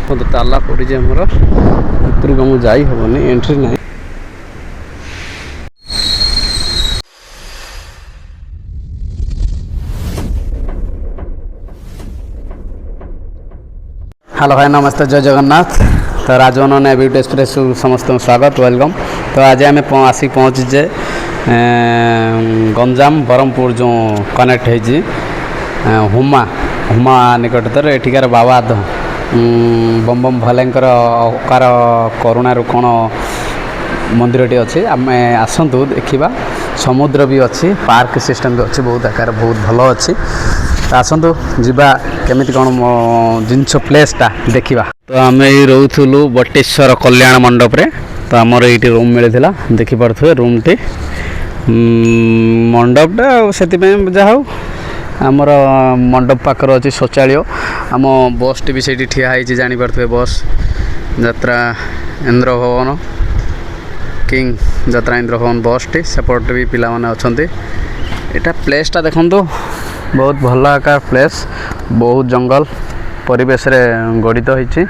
तो ताला पड़ी आमर भितर को जा हेनी एंट्री ना। हेलो भाई नमस्ते जय जगन्नाथ। तो राजवन ब्यूटी एक्सप्रेस समस्त स्वागत वेलकम। तो आज आम आसिक पहुँचे गंजाम ब्रह्मपुर जो कनेक्ट होती हुमा हुमा निकटतर एठिकार बाबा बम बम भलेंकर अकार करुणार कौन मंदिरटी अच्छी आम आसतु देखा। समुद्र भी अच्छी पार्क सिस्टम भी अच्छी बहुत आकार बहुत भल अच्छी। आसतु जीवा केमिति कौन जिनस प्लेसटा देखा। तो आम रोलु बटेश्वर कल्याण मंडप रे। तो आमर ये रूम मिलता देखिपे रूम टी मंडपटा से जहा आमर मंडप पाखर अच्छी शौचालय आम बस टी भी से ठिया है जापे बस यात्रा इंद्र भवन किंग यात्रा इंद्र भवन बस टी सेपट भी पिला माने अछंती। एटा प्लेसटा देखंतु बहुत भल आकार प्लेस बहुत जंगल परिवेश रे गठित होइछि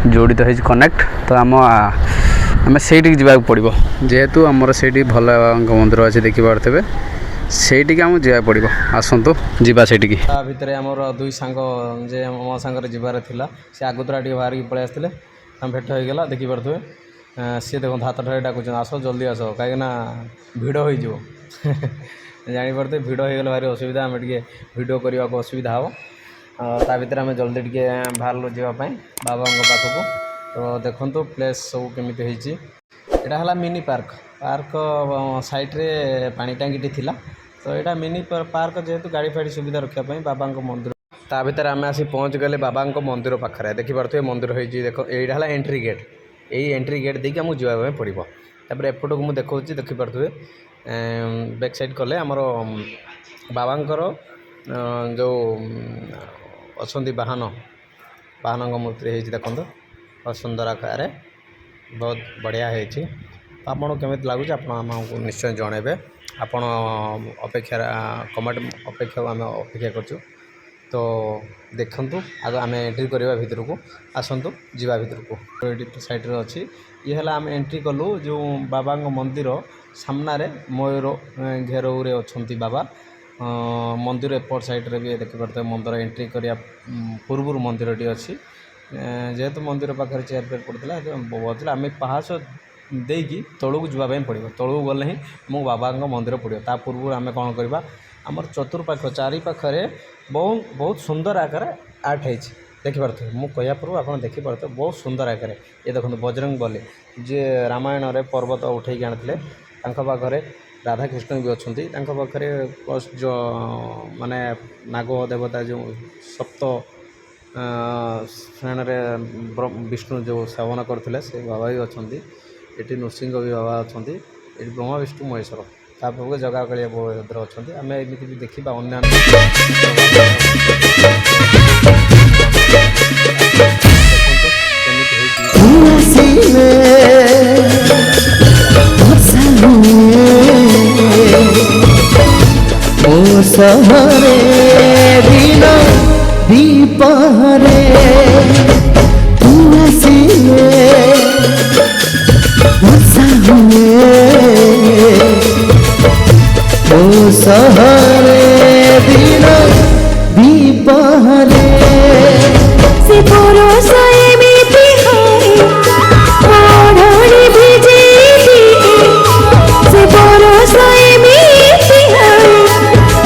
जोड़ित होइछि कनेक्ट। तो आम से जावाक पड़ो जेहेतु आमर से भल मंदिर अच्छे देखिपे से आम जावाक पड़ो। आसतु जीवा से भितर आमर दुई सांग जे मो सांगे जबार थिला से आगुतरा टे बाहर पलि आसते आम भेट होगा देखिपे सी देख हाथ ठारे डाकुच आस जल्दी आस कहीं भिड़ हो जापे भिड़ हो गले भारी असुविधा आम टे भिड करने को असुविधा हम ता भर आम जल्दी टे बाहर जावाई बाबा पाखक। तो देखो प्लेस सब केमिति होइछि। एटा हला मिनी पार्क पार्क साइड्रे पानी टांगी थिला। तो यहाँ मिनी पार्क जेहेतु गाड़ी फाड़ी सुविधा रखापी बाबा मंदिर ता भर आम आसी पहुँच गले बाबा मंदिर पाखे देखिपे मंदिर होइछि। देख यहाँ है एंट्री गेट यही एंट्री गेट देकी आमको जावाई पड़ो। तापर एपट को मुझे देखा देखिपे बैक साइड कले आमर बाबांकर जो अच्छा वाहन वाहन मूर्ति होती देखो बहुत सुंदर आकार बहुत बढ़िया होती। आपको केमी लगुच आपको निश्चय जनइबे आपण अपेक्षा कमेंट अपेक्षा आम अपेक्षा करचु। तो देखु आग आम एंट्री करवा भितर को आसतु जीवा भितर को साइड रे अच्छी ये है आम एंट्री कलु जो बाबा मंदिर सामने मयूर घेरऊ रे अच्छा बाबा मंदिर एपट साइड रे भी देखिपे मंदिर एंट्री करने पूर्व मंदिर टी अच्छी जेहेतु मंदिर पाखे चेयर फेयर पड़ता बहुत आम पहाश देकी तलू जावाई पड़ो तलू गले ही मो बाबा मंदिर पड़ो ता पूर्व आम कौन करवा आमर चतुर्पाख चारिपाखे बहुत बहुत सुंदर आकार आर्ट है देखिपे मुझे कहया पूर्व आप देखिपे बहुत सुंदर आकार ये देखो बजरंग बली जे रामायण रे पर्वत उठे आनी पाखे राधाकृष्ण भी अच्छा पाखे प्लस जो माने नाग देवता जो सप्त श्रेणी विष्णु जो सेवन करते से बाबा भी अच्छा ये नृसिंह भी बाबा अच्छा ये ब्रह्मा विष्णु महेश्वर तापर जगह कालिया भद्र अच्छा आम एमती भी देखा अन्य सहरे दिन दीपहरे सहरे दिन दीपहरे से पुरुष एमिति ओढ़णी भिजे से पुरुष एमिति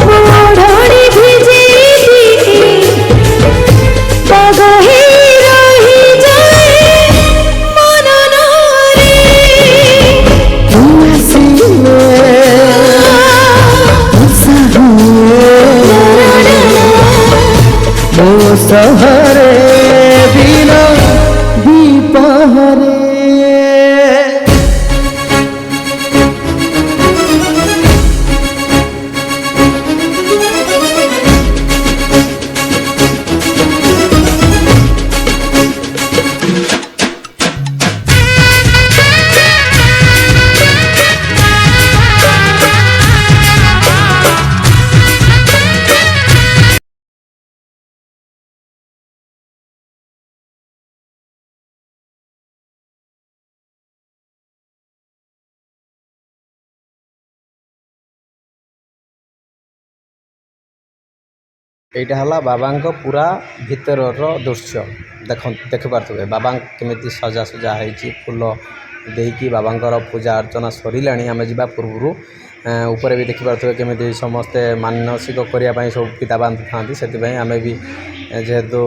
ओढ़णी भिजे पग ही रही जाए मन रे तू आसिले सहरे दिन दीपहरे। এইটা হল বাবাଙ୍କ ପୁରା ଭିତରର ଦୃଶ୍ୟ ଦେଖିପାରୁଥିବେ ବାବା କେମିତି ସଜାସଜା ହେଇଛି ଫୁଲ ଦେଇକି ବାବାଙ୍କର ପୂଜା ଅର୍ଚ୍ଚନା ସରିଲାଣି ଆମେ ଯିବା ପୂର୍ବରୁ ଉପରେ ବି ଦେଖିପାରୁଥିବେ କେମିତି ସମସ୍ତେ ମାନସିକ କରିବା ପାଇଁ ସବୁ ପିତା ବାନ୍ଧିଥାନ୍ତି ସେଥିପାଇଁ ଆମେ ବି ଯେହେତୁ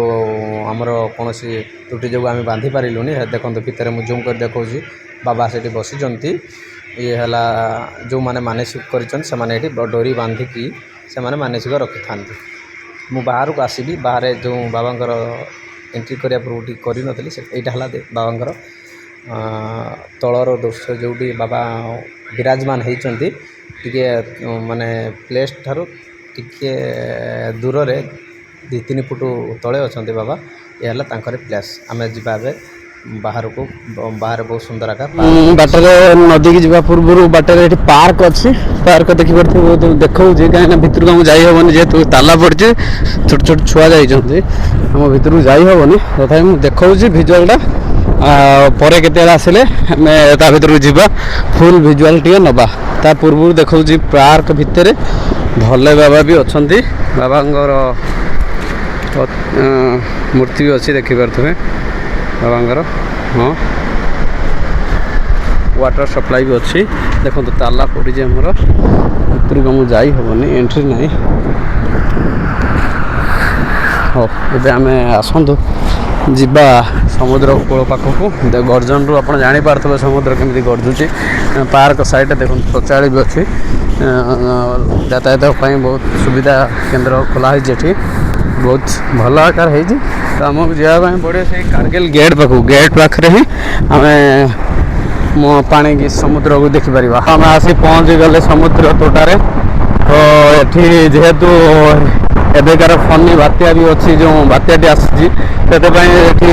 ଆମର କୌଣସି ତ୍ରୁଟି ଯୋଗୁଁ ଆମେ ବାନ୍ଧି ପାରିଲୁନି ଦେଖନ୍ତୁ ଭିତରେ ମୁଁ ଜୁମ୍ କରି ଦେଖାଉଛି ବାବା ସେଠି ବସିଛନ୍ତି ଇଏ ହେଲା ଯେଉଁମାନେ ମାନସିକ କରିଛନ୍ତି ସେମାନେ ଏଠି ଡୋରି ବାନ୍ଧିକି ସେମାନେ ମାନସିକ ରଖିଥାନ୍ତି ମୁଁ ବାହାରକୁ ଆସିବି ବାହାରେ ଯେଉଁ ବାବାଙ୍କର ଏଣ୍ଟ୍ରି କରିବା ପୂର୍ବରୁ ଟିକେ କରିନଥିଲି ଏଇଟା ହେଲା ବାବାଙ୍କର ତଳର ଦୃଶ୍ୟ ଯେଉଁଠି ବାବା ବିରାଜମାନ ହେଇଛନ୍ତି ଟିକେ ମାନେ ପ୍ଲେସ୍ ଠାରୁ ଟିକେ ଦୂରରେ 2-3 ଫୁଟ ତଳେ ଅଛନ୍ତି ବାବା ଏ ହେଲା ତାଙ୍କର ପ୍ଲେସ୍ ଆମେ ଯିବା ଏବେ ବାହାରକୁ ବାହାରେ ବହୁତ ସୁନ୍ଦର ଆକାର ବାଟରେ ନଦୀକି ଯିବା ପୂର୍ବରୁ ବାଟରେ ଏଠି ପାର୍କ ଅଛି ପାର୍କ ଦେଖିପାରୁଥିବେ ବହୁତ ଦେଖାଉଛି କାହିଁକିନା ଭିତରକୁ ଆମକୁ ଯାଇ ହେବନି ଯେହେତୁ ତାଲା ପଡ଼ିଛି ଛୋଟ ଛୋଟ ଛୁଆ ଯାଇଛନ୍ତି ଆମ ଭିତରକୁ ଯାଇ ହେବନି ତଥାପି ମୁଁ ଦେଖାଉଛି ଭିଜୁଆଲଟା ପରେ କେତେବେଳେ ଆସିଲେ ଆମେ ତା ଭିତରକୁ ଯିବା ଫୁଲ୍ ଭିଜୁଆଲ ଟିକେ ନେବା ତା ପୂର୍ବରୁ ଦେଖାଉଛି ପାର୍କ ଭିତରେ ଭଲେ ବାବା ବି ଅଛନ୍ତି ବାବାଙ୍କର ମୂର୍ତ୍ତି ବି ଅଛି ଦେଖିପାରୁଥିବେ ବାବାଙ୍କର ହଁ ୱାଟର ସପ୍ଲାଇ ବି ଅଛି ଦେଖନ୍ତୁ ତାଲା ପଡ଼ିଛି ଆମର ଭିତରକୁ ଆମକୁ ଯାଇ ହେବନି ଏଣ୍ଟ୍ରି ନାହିଁ ହଉ ଏବେ ଆମେ ଆସନ୍ତୁ ଯିବା ସମୁଦ୍ର କୂଳ ପାଖକୁ ଗର୍ଜନରୁ ଆପଣ ଜାଣିପାରୁଥିବେ ସମୁଦ୍ର କେମିତି ଗର୍ଜୁଛି ପାର୍କ ସାଇଡ଼୍ରେ ଦେଖନ୍ତୁ ଶୌଚାଳୟ ବି ଅଛି ଯାତାୟାତ ପାଇଁ ବହୁତ ସୁବିଧା କେନ୍ଦ୍ର ଖୋଲା ହେଇଛି ଏଠି ବହୁତ ଭଲ ଆକାର ହେଇଛି ତ ଆମକୁ ଯିବା ପାଇଁ ପଡ଼ିବ ସେଇ କାର୍ଗିଲ ଗେଟ୍ ପାଖକୁ ଗେଟ୍ ପାଖରେ ହିଁ ଆମେ ପାଣିକି ସମୁଦ୍ରକୁ ଦେଖିପାରିବା ଆମେ ଆସି ପହଞ୍ଚିଗଲେ ସମୁଦ୍ର ତୋଟାରେ ତ ଏଠି ଯେହେତୁ ଏବେକାର ଫନି ବାତ୍ୟା ବି ଅଛି ଯେଉଁ ବାତ୍ୟାଟି ଆସିଛି ସେଥିପାଇଁ ଏଠି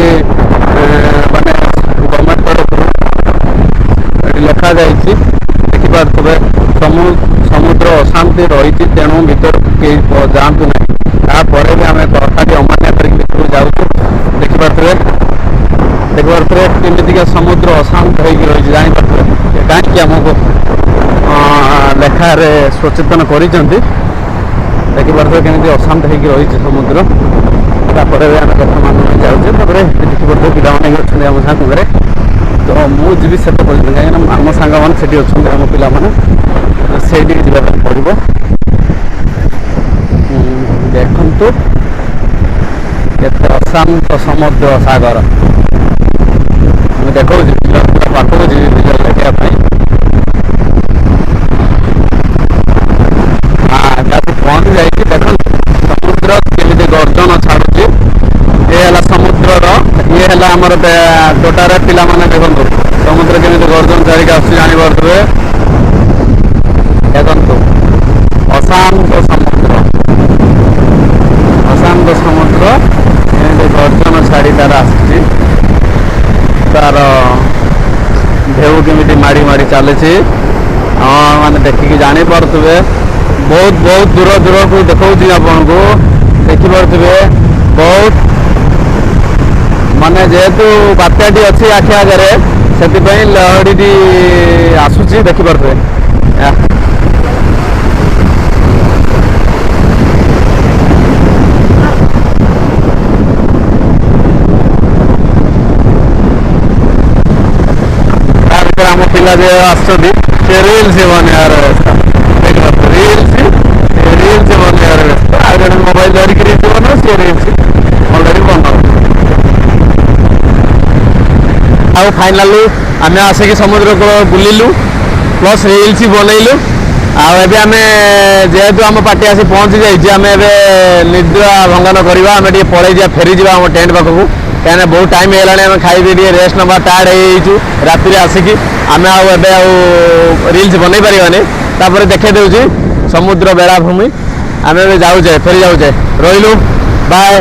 ମାନେ ଗଭର୍ଣ୍ଣମେଣ୍ଟ ତରଫରୁ ଏଠି ଲେଖାଯାଇଛି ଦେଖିପାରୁଥିବେ ସମୁଦ୍ର ଅଶାନ୍ତି ରହିଛି ତେଣୁ ଭିତରକୁ କେହି ଯାଆନ୍ତୁ ନାହିଁ ତାପରେ ବି ଆମେ କଥାଟି ଅମାନ୍ୟ କରିକି ଭିତରକୁ ଯାଉଛୁ ଦେଖିପାରୁଥିବେ କେମିତିକା ସମୁଦ୍ର ଅଶାନ୍ତ ହେଇକି ରହିଛି ଜାଣିପାରୁଥିବେ କାହିଁକି ଆମକୁ ଲେଖାରେ ସଚେତନ କରିଛନ୍ତି ଦେଖିପାରୁଥିବେ କେମିତି ଅଶାନ୍ତ ହେଇକି ରହିଛି ସମୁଦ୍ର ତାପରେ ବି ଆମେ କଥା ମାନ ଯାଉଛେ ତାପରେ ଦେଖିପାରୁଥିବେ ପିଲାମାନେ ବି ଅଛନ୍ତି ଆମ ସାଙ୍ଗରେ ତ ମୁଁ ଯିବି ସେତେ ପର୍ଯ୍ୟନ୍ତ କାହିଁକିନା ଆମ ସାଙ୍ଗମାନେ ସେଠି ଅଛନ୍ତି ଆମ ପିଲାମାନେ ସେଇଠିକି ଯିବା ପାଇଁ ପଡ଼ିବ ଦେଖନ୍ତୁ କେତେ ଅଶାନ୍ତ ସମୁଦ୍ର ସାଗର ମୁଁ ଦେଖାଉଛି ପାଖକୁ ଯିବି ଭିଜୁଆଲ ଦେଖିବା ପାଇଁ ଆସି ପହଞ୍ଚି ଯାଇଛି ଦେଖନ୍ତୁ ସମୁଦ୍ର କେମିତି ଗର୍ଜନ ଛାଡ଼ୁଛି ଇଏ ହେଲା ସମୁଦ୍ରର ଇଏ ହେଲା ଆମର ତୋଟାରେ ପିଲାମାନେ ଦେଖନ୍ତୁ ସମୁଦ୍ର କେମିତି ଗର୍ଜନ ଛାଡ଼ିକି ଆସୁଛି ଜାଣିପାରୁଥିବେ ଦେଖନ୍ତୁ ଅଶାନ୍ତ ସମୁଦ୍ର ଏମିତି ଗର୍ଜନ ଛାଡ଼ି ତାର ଆସୁଛି ତାର ଢେଉ କେମିତି ମାଡ଼ି ମାଡ଼ି ଚାଲିଛି ମାନେ ଦେଖିକି ଜାଣିପାରୁଥିବେ ବହୁତ ଦୂରକୁ ଦେଖାଉଛି ଆପଣଙ୍କୁ ଦେଖିପାରୁଥିବେ ବହୁତ ମାନେ ଯେହେତୁ ବାତ୍ୟାଟି ଅଛି ଆଖି ଆଗରେ ସେଥିପାଇଁ ଲହଡ଼ିଟି ଆସୁଛି ଦେଖିପାରୁଥିବେ ଆମ ପିଲା ଯେ ଆସୁଛନ୍ତି ସେ ରିଲ୍ସ ବନେଇବାର ବ୍ୟବସ୍ଥା ଦେଖିପାରୁଥିବେ ରିଲ୍ସ ବନେଇବାର ବ୍ୟବସ୍ଥା ଆଉ ଜଣେ ମୋବାଇଲ ଧରିକି ରିଲ୍ସ ବନାଉ ସେ ରିଲ୍ସ ଅଲରେଡ଼ି ବନାଉ ଆଉ ଫାଇନାଲି ଆମେ ଆସିକି ସମୁଦ୍ର କୂଳ ବୁଲିଲୁ ପ୍ଲସ୍ ରିଲ୍ସ ବନେଇଲୁ ଆଉ ଏବେ ଆମେ ଯେହେତୁ ଆମ ପାର୍ଟି ଆସି ପହଞ୍ଚି ଯାଇଛି ଆମେ ଏବେ ନିଦ୍ରା ଭଙ୍ଗନ କରିବା ଆମେ ଟିକେ ପଳେଇଯିବା ଫେରିଯିବା ଆମ ଟେଣ୍ଟ ପାଖକୁ କାହିଁକିନା ବହୁତ ଟାଇମ୍ ହେଇଗଲାଣି ଆମେ ଖାଇକି ଟିକେ ରେଷ୍ଟ ନେବା ଟାୟାର୍ଡ଼ ହେଇଯାଇଛୁ ରାତିରେ ଆସିକି ଆମେ ଆଉ ଏବେ ଆଉ ରିଲ୍ସ ବନେଇ ପାରିବାନି ତାପରେ ଦେଖେଇ ଦେଉଛି ସମୁଦ୍ର ବେଳାଭୂମି ଆମେ ଏବେ ଯାଉଛେ ଫେରି ଯାଉଛେ ରହିଲୁ ବାଏ।